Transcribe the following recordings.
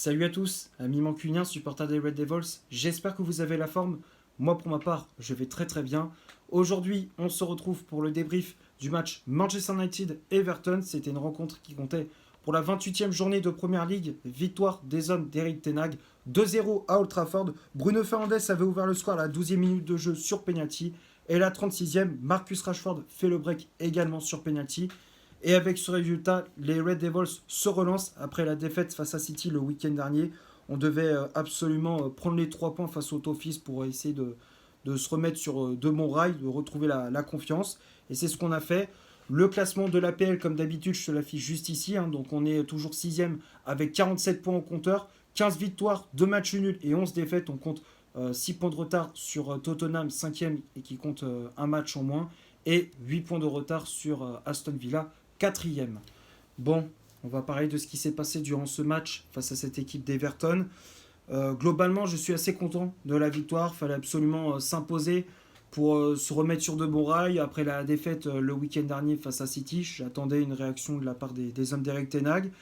Salut à tous, amis mancuniens, supporters des Red Devils, j'espère que vous avez la forme. Moi pour ma part, je vais très très bien. Aujourd'hui, on se retrouve pour le débrief du match Manchester United-Everton. C'était une rencontre qui comptait pour la 28e journée de Première Ligue. Victoire des hommes d'Eric Ten Hag, 2-0 à Old Trafford. Bruno Fernandes avait ouvert le score à la 12e minute de jeu sur penalty. Et la 36e, Marcus Rashford fait le break également sur penalty. Et avec ce résultat, les Red Devils se relancent après la défaite face à City le week-end dernier. On devait absolument prendre les 3 points face au Toffees pour essayer de se remettre sur de bons rails, de retrouver la confiance. Et c'est ce qu'on a fait. Le classement de l'APL, comme d'habitude, je te l'affiche juste ici. Donc on est toujours 6ème avec 47 points au compteur. 15 victoires, 2 matchs nuls et 11 défaites. On compte 6 points de retard sur Tottenham, 5ème, et qui compte un match en moins. Et 8 points de retard sur Aston Villa, 4ème. Bon, on va parler de ce qui s'est passé durant ce match face à cette équipe d'Everton. Globalement, je suis assez content de la victoire. Il fallait absolument s'imposer pour se remettre sur de bons rails. Après la défaite le week-end dernier face à City, j'attendais une réaction de la part des hommes d'Eric Ten Hag.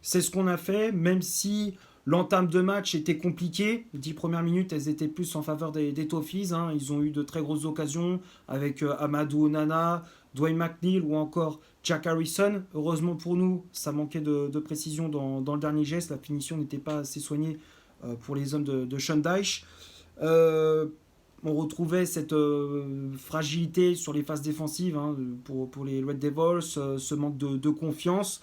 C'est ce qu'on a fait, même si l'entame de match était compliquée. Les 10 premières minutes, elles étaient plus en faveur des Toffees. Ils ont eu de très grosses occasions avec Amadou Onana, Dwayne McNeil ou encore Jack Harrison. Heureusement pour nous, ça manquait de précision dans le dernier geste. La finition n'était pas assez soignée pour les hommes de Sean Dyche. On retrouvait cette fragilité sur les phases défensives pour les Red Devils, ce manque de confiance.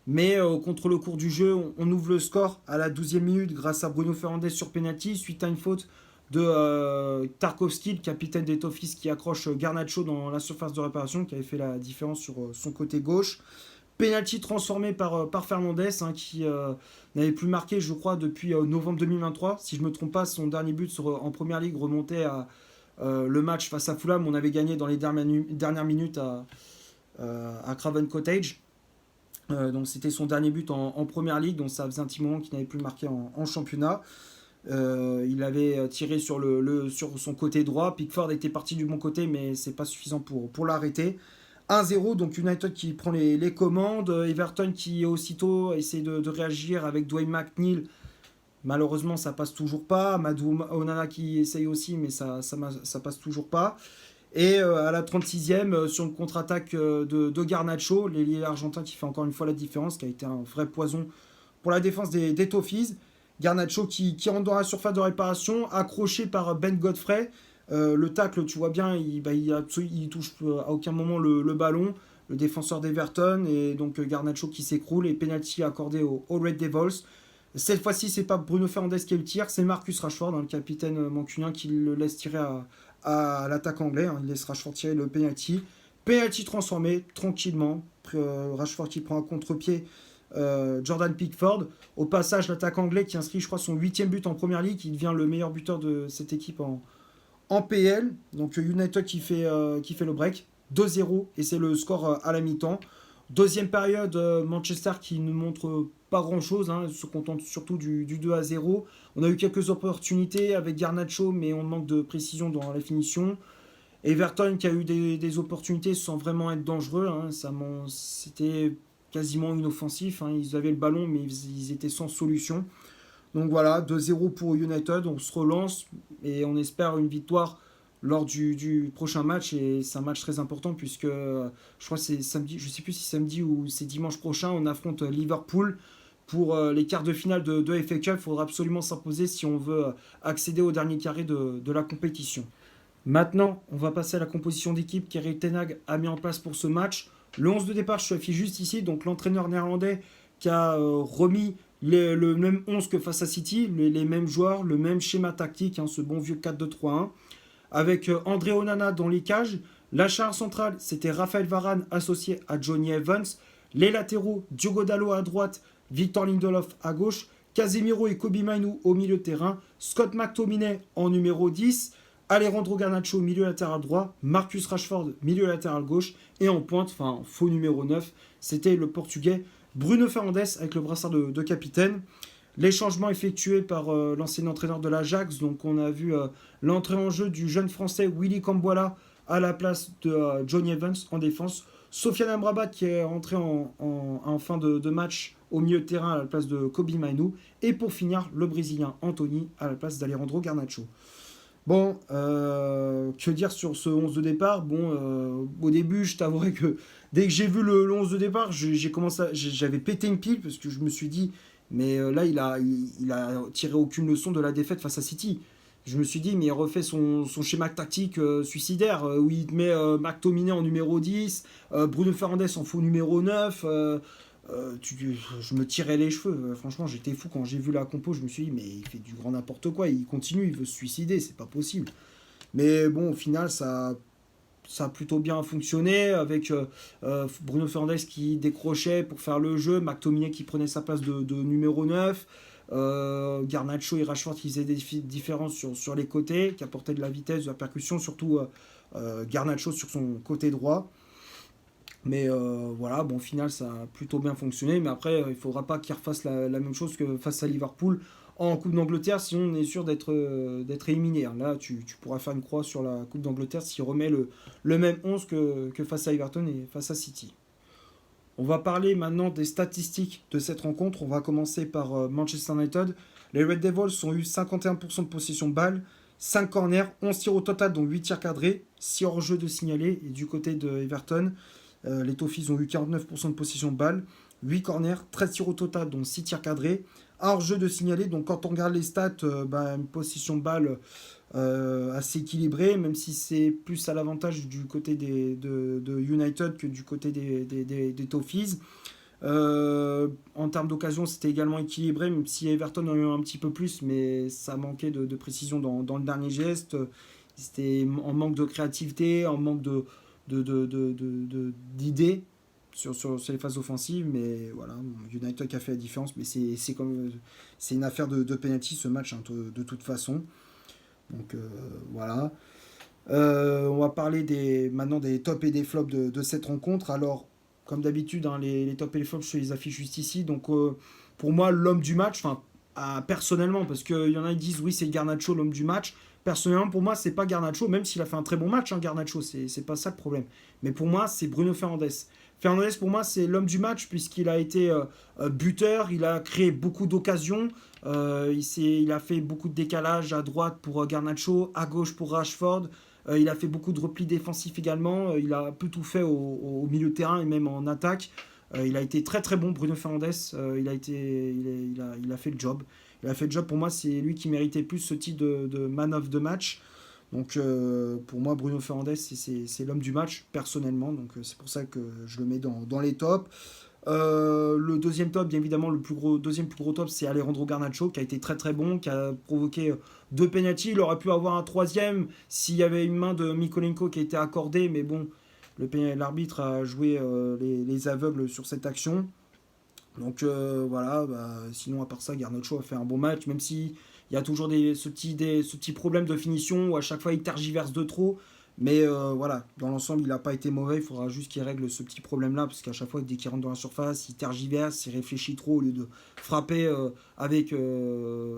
Mais contre le cours du jeu, on ouvre le score à la 12e minute grâce à Bruno Fernandes sur penalty, suite à une faute de Tarkowski, le capitaine des Toffees, qui accroche Garnacho dans la surface de réparation, qui avait fait la différence sur son côté gauche. Penalty transformé par Fernandes, qui n'avait plus marqué, je crois, depuis novembre 2023. Si je ne me trompe pas, son dernier but en Première Ligue remontait à le match face à Fulham. On avait gagné dans les dernières minutes à Craven Cottage. Donc c'était son dernier but en Première Ligue, donc ça faisait un petit moment qu'il n'avait plus marqué en championnat. Il avait tiré sur son côté droit. Pickford était parti du bon côté, mais c'est pas suffisant pour l'arrêter. 1-0, donc United qui prend les commandes. Everton qui aussitôt essaie de réagir avec Dwayne McNeil. Malheureusement, ça passe toujours pas. Madou Onana qui essaye aussi, mais ça passe toujours pas. Et à la 36e, sur une contre-attaque de Garnacho, l'ailier argentin qui fait encore une fois la différence, qui a été un vrai poison pour la défense des Toffees. Garnacho qui rentre dans la surface de réparation, accroché par Ben Godfrey. Le tacle, tu vois bien, il touche à aucun moment le ballon. Le défenseur d'Everton, et donc Garnacho qui s'écroule, et penalty accordé aux Red Devils. Cette fois-ci, c'est pas Bruno Fernandes qui le tire, c'est Marcus Rashford, le capitaine mancunien, qui le laisse tirer à l'attaque anglais. Il laisse Rashford tirer le penalty. Penalty transformé tranquillement. Rashford qui prend un contre-pied Jordan Pickford. Au passage, l'attaque anglais qui inscrit, je crois, son 8e but en Première Ligue. Il devient le meilleur buteur de cette équipe en PL. Donc United qui fait le break. 2-0 et c'est le score à la mi-temps. Deuxième période, Manchester qui ne montre pas grand-chose, se contente surtout du 2-0. On a eu quelques opportunités avec Garnacho, mais on manque de précision dans la finition. Everton qui a eu des opportunités sans vraiment être dangereux. C'était quasiment inoffensif. Ils avaient le ballon, mais ils étaient sans solution. Donc voilà, 2-0 pour United. On se relance et on espère une victoire lors du prochain match. Et c'est un match très important puisque je crois que c'est samedi, je ne sais plus si samedi ou c'est dimanche prochain, on affronte Liverpool pour les quarts de finale de FA Cup. Il faudra absolument s'imposer si on veut accéder au dernier carré de la compétition. Maintenant, on va passer à la composition d'équipe qu'Eric Ten Hag a mis en place pour ce match. Le 11 de départ, je l'affiche juste ici. Donc l'entraîneur néerlandais qui a remis le même 11 que face à City, les mêmes joueurs, le même schéma tactique, ce bon vieux 4-2-3-1. Avec André Onana dans les cages. La charge centrale, c'était Raphaël Varane associé à Johnny Evans. Les latéraux, Diogo Dalot à droite, Victor Lindelof à gauche. Casemiro et Kobe Mainoo au milieu de terrain. Scott McTominay en numéro 10. Alejandro Garnacho, milieu latéral droit. Marcus Rashford, milieu latéral gauche. Et en pointe, faux numéro 9, c'était le Portugais Bruno Fernandes avec le brassard de capitaine. Les changements effectués par l'ancien entraîneur de l'Ajax. Donc on a vu l'entrée en jeu du jeune français Willy Camboila à la place de Johnny Evans en défense. Sofiane Amrabat qui est rentré en fin de match au milieu de terrain à la place de Kobe Mainoo. Et pour finir, le Brésilien Anthony à la place d'Alejandro Garnacho. Bon, que dire sur ce 11 de départ. Bon, au début, je t'avouerai que dès que j'ai vu le 11 de départ, j'avais pété une pile parce que je me suis dit, mais là, il a tiré aucune leçon de la défaite face à City. Je me suis dit, mais il refait son schéma tactique suicidaire où il te met McTominay en numéro 10, Bruno Fernandes en faux numéro 9. Je me tirais les cheveux. Franchement, j'étais fou quand j'ai vu la compo. Je me suis dit, mais il fait du grand n'importe quoi. Il continue, il veut se suicider. C'est pas possible. Mais bon, au final, ça a plutôt bien fonctionné avec Bruno Fernandes qui décrochait pour faire le jeu, McTominay qui prenait sa place de numéro 9, Garnacho et Rashford qui faisaient des différences sur les côtés, qui apportaient de la vitesse, de la percussion, surtout Garnacho sur son côté droit. Mais voilà, bon, au final, ça a plutôt bien fonctionné. Mais après, il ne faudra pas qu'il refasse la même chose que face à Liverpool en Coupe d'Angleterre, sinon on est sûr d'être éliminé. Là, tu pourras faire une croix sur la Coupe d'Angleterre s'il remet le même 11 que face à Everton et face à City. On va parler maintenant des statistiques de cette rencontre. On va commencer par Manchester United. Les Red Devils ont eu 51% de possession de balle, 5 corners, 11 tirs au total, dont 8 tirs cadrés, 6 hors-jeu de signalés. Et du côté de Everton, les Toffees ont eu 49% de possession de balle, 8 corners, 13 tirs au total, dont 6 tirs cadrés, un hors-jeu de signalé. Donc quand on regarde les stats, une possession de balle assez équilibrée, même si c'est plus à l'avantage du côté de United que du côté des Toffees. En termes d'occasion, c'était également équilibré, même si Everton en a eu un petit peu plus, mais ça manquait de précision dans le dernier geste. C'était en manque de créativité, en manque d'idées sur les phases offensives, mais voilà, United qui a fait la différence, mais c'est une affaire de penalty ce match hein, de toute façon. Donc voilà. On va parler maintenant des tops et des flops de cette rencontre. Alors, comme d'habitude, hein, les tops et les flops, je les affiche juste ici. Donc pour moi, l'homme du match, personnellement, parce qu'il y en a qui disent oui, c'est Garnacho l'homme du match. Personnellement, pour moi, c'est pas Garnacho, même s'il a fait un très bon match, hein, Garnacho, c'est pas ça le problème. Mais pour moi, c'est Bruno Fernandes. Fernandes, pour moi, c'est l'homme du match, puisqu'il a été buteur, il a créé beaucoup d'occasions, il a fait beaucoup de décalage à droite pour Garnacho, à gauche pour Rashford, il a fait beaucoup de replis défensifs également, il a un peu tout fait au milieu de terrain et même en attaque. Il a été très très bon, Bruno Fernandes, il a fait le job. Il a fait le job, pour moi, c'est lui qui méritait plus ce titre de man of the match. Donc pour moi, Bruno Fernandes, c'est l'homme du match, personnellement. Donc c'est pour ça que je le mets dans les tops. Le deuxième top, bien évidemment, deuxième plus gros top, c'est Alejandro Garnacho, qui a été très très bon, qui a provoqué 2 pénaltys. Il aurait pu avoir un troisième s'il y avait une main de Mykolenko qui a été accordée, mais bon, l'arbitre a joué les aveugles sur cette action. Donc voilà, sinon à part ça, Garnacho a fait un bon match, même si il y a toujours ce petit problème de finition où à chaque fois il tergiverse de trop. Mais voilà, dans l'ensemble, il n'a pas été mauvais. Il faudra juste qu'il règle ce petit problème-là, parce qu'à chaque fois, dès qu'il rentre dans la surface, il tergiverse, il réfléchit trop au lieu de frapper avec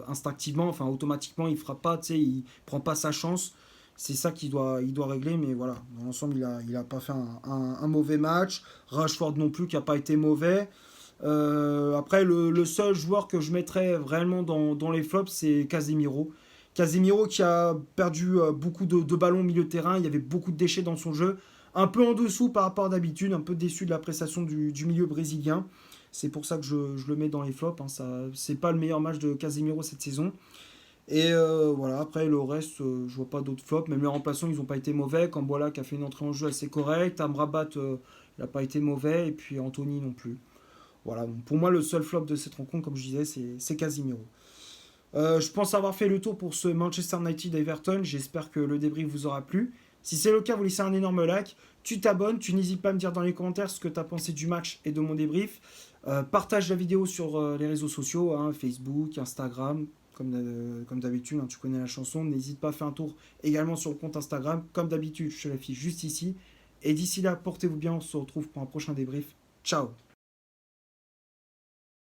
instinctivement, enfin automatiquement, il frappe pas, tu sais, il prend pas sa chance. C'est ça qu'il doit régler, mais voilà, dans l'ensemble, il a pas fait un mauvais match. Rashford non plus, qui n'a pas été mauvais. Après, le seul joueur que je mettrais vraiment dans les flops, c'est Casemiro. Casemiro qui a perdu beaucoup de ballons au milieu de terrain, il y avait beaucoup de déchets dans son jeu. Un peu en dessous par rapport à d'habitude, un peu déçu de la prestation du milieu brésilien. C'est pour ça que je le mets dans les flops. Hein. C'est pas le meilleur match de Casemiro cette saison. Et voilà, après le reste, je vois pas d'autres flops. Même les remplaçants, ils n'ont pas été mauvais. Kambola qui a fait une entrée en jeu assez correcte. Amrabat, il n'a pas été mauvais. Et puis Anthony non plus. Voilà, donc pour moi, le seul flop de cette rencontre, comme je disais, c'est Casemiro. Je pense avoir fait le tour pour ce Manchester United Everton. J'espère que le débrief vous aura plu. Si c'est le cas, vous laissez un énorme like. Tu t'abonnes, tu n'hésites pas à me dire dans les commentaires ce que tu as pensé du match et de mon débrief. Partage la vidéo sur les réseaux sociaux, hein, Facebook, Instagram, comme d'habitude, hein, tu connais la chanson. N'hésite pas à faire un tour également sur le compte Instagram. Comme d'habitude, je te l'affiche juste ici. Et d'ici là, portez-vous bien, on se retrouve pour un prochain débrief. Ciao!